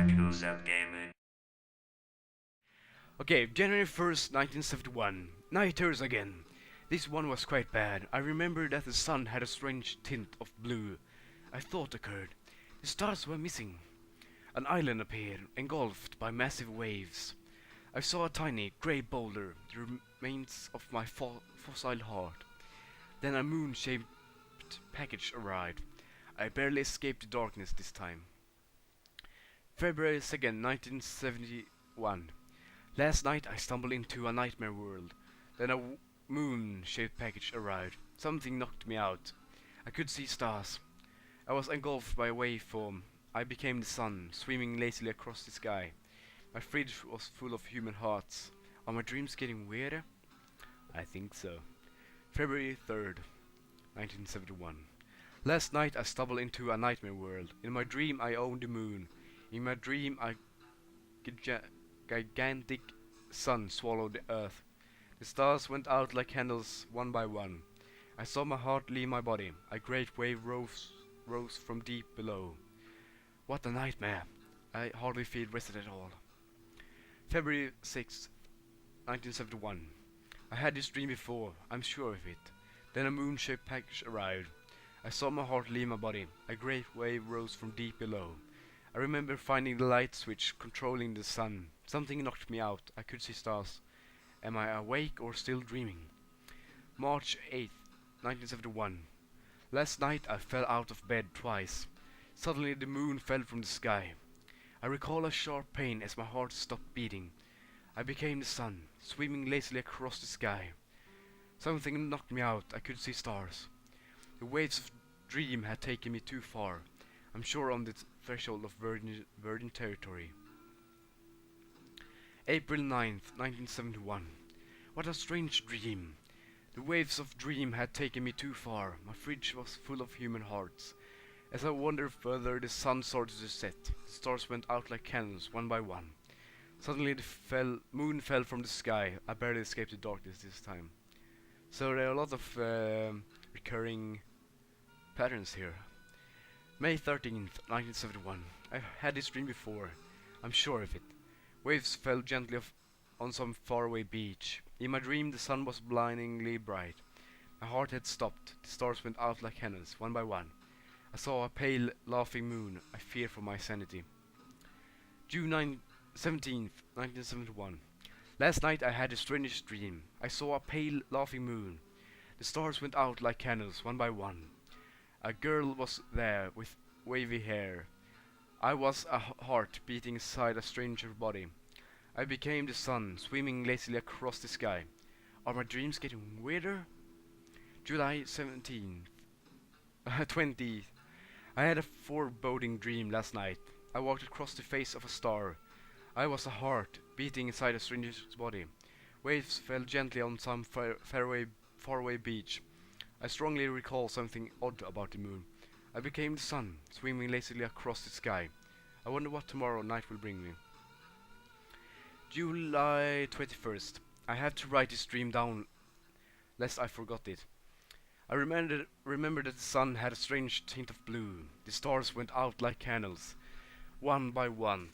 Elusive gaming. Okay, January 1st, 1971. Nighters again. This one was quite bad. I remember that the sun had a strange tint of blue. A thought occurred. The stars were missing. An island appeared, engulfed by massive waves. I saw a tiny, grey boulder, the remains of my fossil heart. Then a moon-shaped package arrived. I barely escaped the darkness this time. February 2nd, 1971. Last night I stumbled into a nightmare world. Then a moon-shaped package arrived. Something knocked me out. I could see stars. I was engulfed by a waveform. I became the sun, swimming lazily across the sky. My fridge was full of human hearts. Are my dreams getting weirder? I think so. February 3rd, 1971. Last night I stumbled into a nightmare world. In my dream I owned the moon. In my dream a gigantic sun swallowed the earth. The stars went out like candles one by one. I saw my heart leave my body. A great wave rose from deep below. What a nightmare. I hardly feel rested at all. February 6th, 1971. I had this dream before, I'm sure of it. Then a moon-shaped package arrived. I saw my heart leave my body. A great wave rose from deep below. I remember finding the light switch controlling the sun. Something knocked me out. I could see stars. Am I awake or still dreaming? March 8th, 1971. Last night I fell out of bed twice. Suddenly the moon fell from the sky. I recall a sharp pain as my heart stopped beating. I became the sun, swimming lazily across the sky. Something knocked me out. I could see stars. The waves of dream had taken me too far. I'm sure on the threshold of virgin territory. April 9th, 1971. What a strange dream. The waves of dream had taken me too far. My fridge was full of human hearts. As I wandered further, the sun started to set. The stars went out like candles, one by one. Suddenly the moon fell from the sky. I barely escaped the darkness this time. So there are a lot of recurring patterns here. May 13th, 1971. I've had this dream before. I'm sure of it. Waves fell gently on some faraway beach. In my dream the sun was blindingly bright. My heart had stopped. The stars went out like candles, one by one. I saw a pale, laughing moon. I fear for my sanity. June 17th, 1971. Last night I had a strange dream. I saw a pale, laughing moon. The stars went out like candles, one by one. A girl was there with wavy hair. I was a heart beating inside a stranger body. I became the sun, swimming lazily across the sky. Are my dreams getting weirder? July 17th. 20th. I had a foreboding dream last night. I walked across the face of a star. I was a heart, beating inside a stranger's body. Waves fell gently on some faraway beach. I strongly recall something odd about the moon. I became the sun, swimming lazily across the sky. I wonder what tomorrow night will bring me. July 21st. I have to write this dream down, lest I forgot it. I remember that the sun had a strange tint of blue. The stars went out like candles, one by one.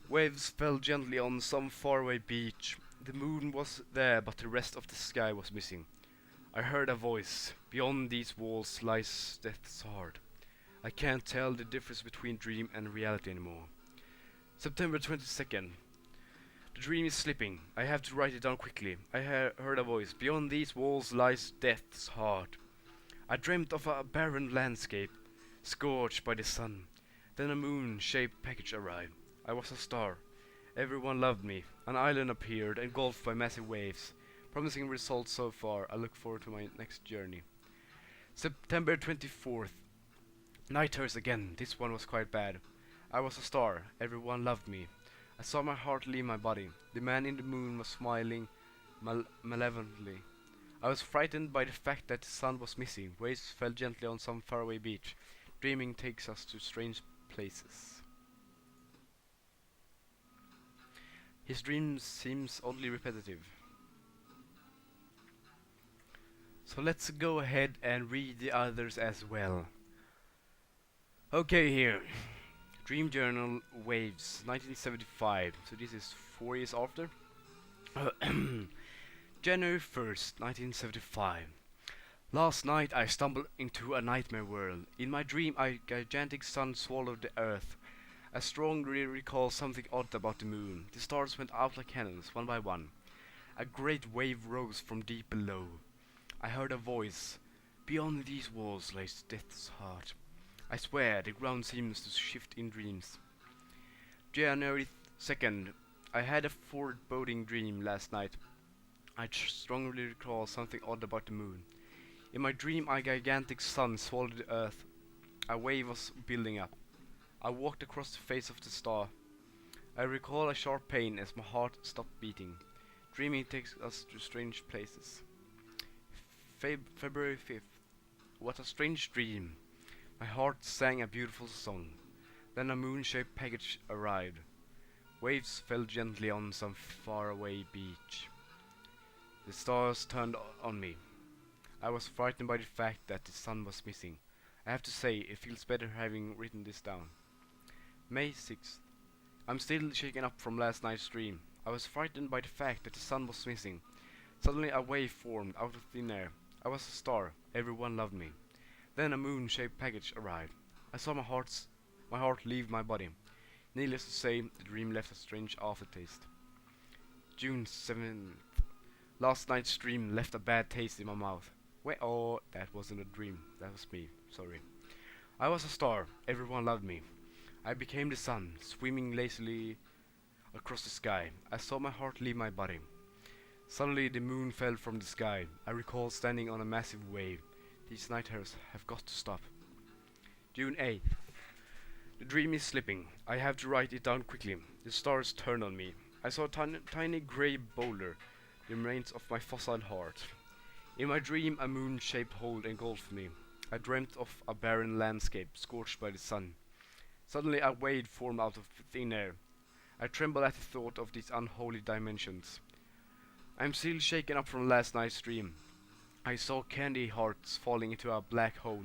Waves fell gently on some faraway beach. The moon was there, but the rest of the sky was missing. I heard a voice. Beyond these walls lies death's heart. I can't tell the difference between dream and reality anymore. September 22nd. The dream is slipping. I have to write it down quickly. I heard a voice. Beyond these walls lies death's heart. I dreamt of a barren landscape, scorched by the sun. Then a moon-shaped package arrived. I was a star. Everyone loved me. An island appeared, engulfed by massive waves. Promising results so far. I look forward to my next journey. September 24th. Night terrors again. This one was quite bad. I was a star. Everyone loved me. I saw my heart leave my body. The man in the moon was smiling malevolently. I was frightened by the fact that the sun was missing. Waves fell gently on some faraway beach. Dreaming takes us to strange places. His dream seems oddly repetitive. So let's go ahead and read the others as well. Okay, here. Dream Journal Waves 1975. So this is 4 years after. January 1st, 1975. Last night I stumbled into a nightmare world. In my dream a gigantic sun swallowed the earth. I strongly recall something odd about the moon. The stars went out like cannons, one by one. A great wave rose from deep below. I heard a voice. Beyond these walls lays death's heart. I swear the ground seems to shift in dreams. January 2nd. I had a foreboding dream last night. I strongly recall something odd about the moon. In my dream a gigantic sun swallowed the earth. A wave was building up. I walked across the face of the star. I recall a sharp pain as my heart stopped beating. Dreaming takes us to strange places. February 5th. What a strange dream. My heart sang a beautiful song. Then a moon-shaped package arrived. Waves fell gently on some faraway beach. The stars turned on me. I was frightened by the fact that the sun was missing. I have to say, it feels better having written this down. May 6th. I'm still shaken up from last night's dream. I was frightened by the fact that the sun was missing. Suddenly a wave formed out of thin air. I was a star. Everyone loved me. Then a moon-shaped package arrived. I saw my heart leave my body. Needless to say, the dream left a strange aftertaste. June 7th. Last night's dream left a bad taste in my mouth. Oh, that wasn't a dream. That was me. Sorry. I was a star. Everyone loved me. I became the sun, swimming lazily across the sky. I saw my heart leave my body. Suddenly the moon fell from the sky. I recall standing on a massive wave. These nightmares have got to stop. June 8th. The dream is slipping. I have to write it down quickly. The stars turned on me. I saw a tiny grey boulder, the remains of my fossil heart. In my dream a moon-shaped hole engulfed me. I dreamt of a barren landscape scorched by the sun. Suddenly a wave formed out of thin air. I tremble at the thought of these unholy dimensions. I am still shaken up from last night's dream. I saw candy hearts falling into a black hole.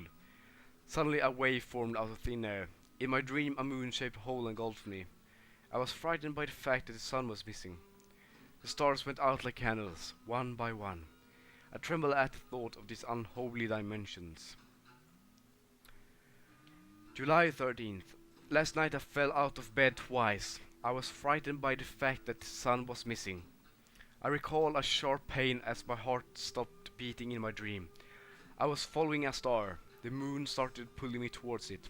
Suddenly a wave formed out of thin air. In my dream a moon-shaped hole engulfed me. I was frightened by the fact that the sun was missing. The stars went out like candles, one by one. I tremble at the thought of these unholy dimensions. July 13th. Last night I fell out of bed twice. I was frightened by the fact that the sun was missing. I recall a sharp pain as my heart stopped beating in my dream. I was following a star. The moon started pulling me towards it.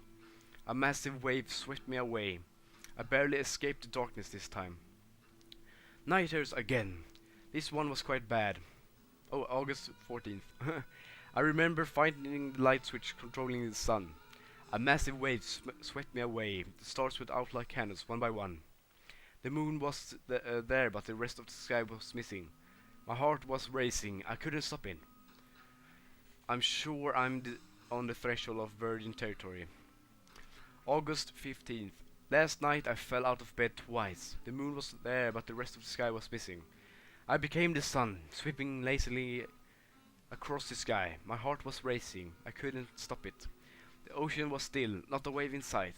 A massive wave swept me away. I barely escaped the darkness this time. Nightmares again. This one was quite bad. Oh, August 14th. I remember finding the light switch controlling the sun. A massive wave swept me away. The stars went out like candles, one by one. The moon was there, but the rest of the sky was missing. My heart was racing. I couldn't stop it. I'm sure I'm on the threshold of virgin territory. August 15th. Last night I fell out of bed twice. The moon was there, but the rest of the sky was missing. I became the sun, sweeping lazily across the sky. My heart was racing. I couldn't stop it. The ocean was still, not a wave in sight.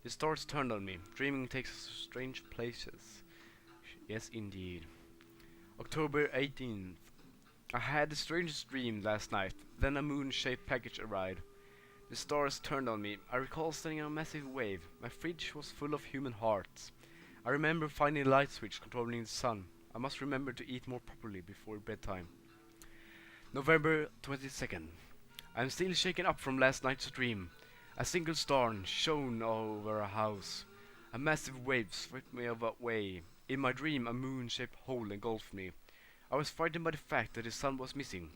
The stars turned on me. Dreaming takes us to strange places. Yes, indeed. October 18th. I had the strangest dream last night. Then a moon-shaped package arrived. The stars turned on me. I recall standing on a massive wave. My fridge was full of human hearts. I remember finding a light switch controlling the sun. I must remember to eat more properly before bedtime. November 22nd. I am still shaken up from last night's dream. A single star shone over a house. A massive wave swept me away. In my dream a moon-shaped hole engulfed me. I was frightened by the fact that the sun was missing.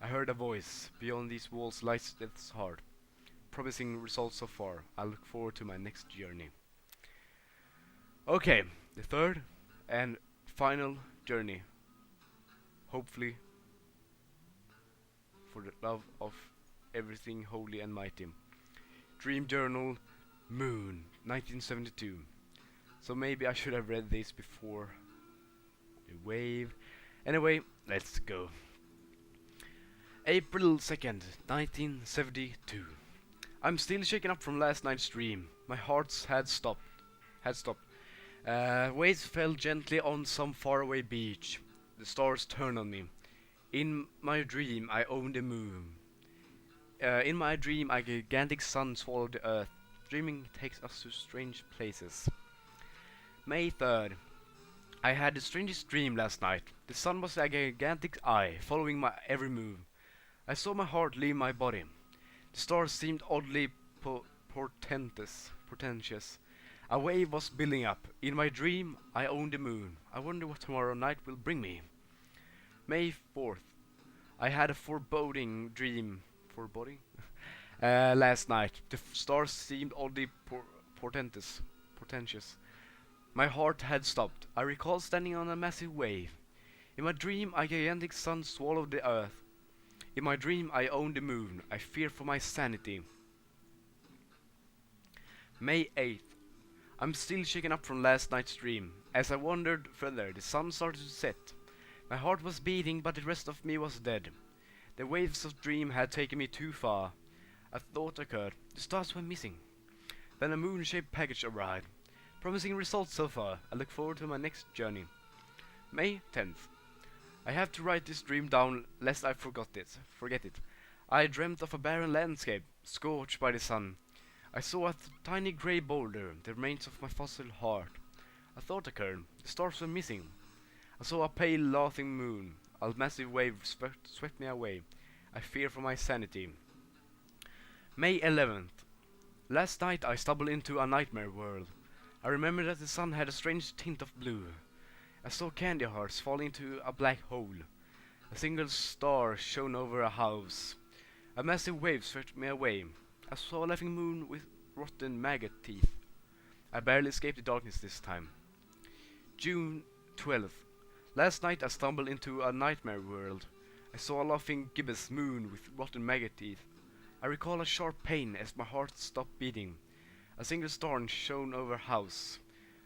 I heard a voice. Beyond these walls lies death's heart. Promising results so far. I look forward to my next journey. Okay, the third and final journey. Hopefully for the love of everything holy and mighty. Dream Journal Moon 1972. So maybe I should have read this before the wave. Anyway, let's go. April 2nd, 1972. I'm still shaken up from last night's dream. My heart had stopped. Waves fell gently on some faraway beach. The stars turned on me. In my dream, I owned the moon. In my dream, a gigantic sun swallowed the earth. Dreaming takes us to strange places. May 3rd. I had the strangest dream last night. The sun was like a gigantic eye, following my every move. I saw my heart leave my body. The stars seemed oddly portentous. A wave was building up. In my dream, I owned the moon. I wonder what tomorrow night will bring me. May 4th. I had a foreboding dream. Foreboding? Last night. The stars seemed oddly portentous. My heart had stopped. I recall standing on a massive wave. In my dream, a gigantic sun swallowed the earth. In my dream, I owned the moon. I fear for my sanity. May 8th. I'm still shaken up from last night's dream. As I wandered further, the sun started to set. My heart was beating, but the rest of me was dead. The waves of dream had taken me too far. A thought occurred. The stars were missing. Then a moon-shaped package arrived. Promising results so far. I look forward to my next journey. May 10th. I have to write this dream down lest I forget it. I dreamt of a barren landscape, scorched by the sun. I saw a tiny grey boulder, the remains of my fossil heart. A thought occurred. The stars were missing. I saw a pale, laughing moon. A massive wave swept me away. I fear for my sanity. May 11th. Last night I stumbled into a nightmare world. I remember that the sun had a strange tint of blue. I saw candy hearts fall into a black hole. A single star shone over a house. A massive wave swept me away. I saw a laughing moon with rotten maggot teeth. I barely escaped the darkness this time. June 12th. Last night I stumbled into a nightmare world. I saw a laughing gibbous moon with rotten maggot teeth. I recall a sharp pain as my heart stopped beating. A single star shone over a house.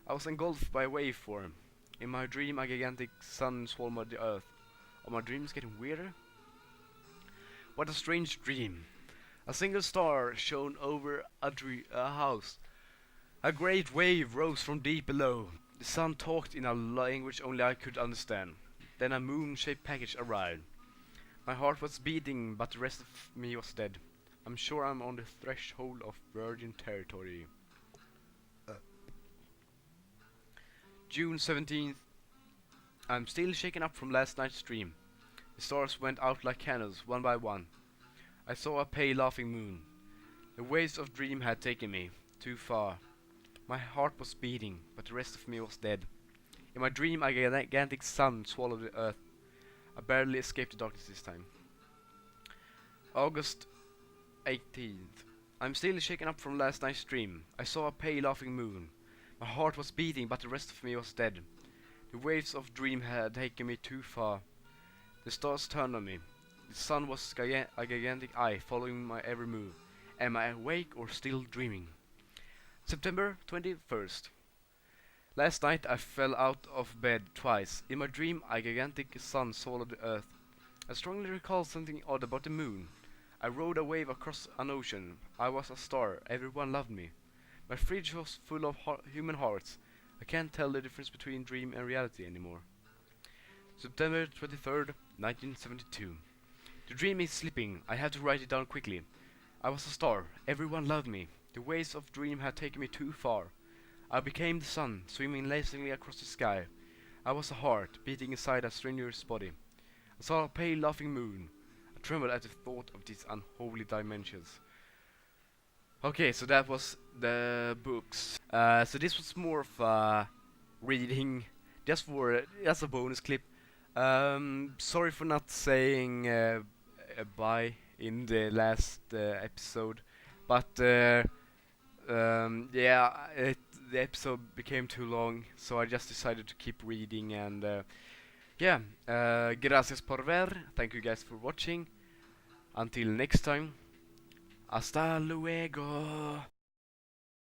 I was engulfed by a waveform. In my dream, a gigantic sun swallowed the earth. Are my dreams getting weirder? What a strange dream. A single star shone over a house. A great wave rose from deep below. The sun talked in a language only I could understand. Then a moon-shaped package arrived. My heart was beating, but the rest of me was dead. I'm sure I'm on the threshold of virgin territory. June 17th. I'm still shaken up from last night's dream. The stars went out like candles, one by one. I saw a pale laughing moon. The waves of dream had taken me too far. My heart was beating, but the rest of me was dead. In my dream, a gigantic sun swallowed the earth. I barely escaped the darkness this time. August 18th. I'm still shaken up from last night's dream. I saw a pale laughing moon. My heart was beating, but the rest of me was dead. The waves of dream had taken me too far. The stars turned on me. The sun was a gigantic eye following my every move. Am I awake or still dreaming? September 21st. Last night I fell out of bed twice. In my dream, a gigantic sun swallowed the earth. I strongly recall something odd about the moon. I rode a wave across an ocean. I was a star. Everyone loved me. My fridge was full of human hearts. I can't tell the difference between dream and reality anymore. September 23rd, 1972. The dream is slipping. I have to write it down quickly. I was a star. Everyone loved me. The waves of dream had taken me too far. I became the sun, swimming lazily across the sky. I was a heart, beating inside a stranger's body. I saw a pale laughing moon. I trembled at the thought of these unholy dimensions. Okay, so that was the books. So this was more of a reading, just a bonus clip. Sorry for not saying bye in the last episode, but yeah, the episode became too long, so I just decided to keep reading. And yeah, gracias por ver. Thank you guys for watching. Until next time, hasta luego.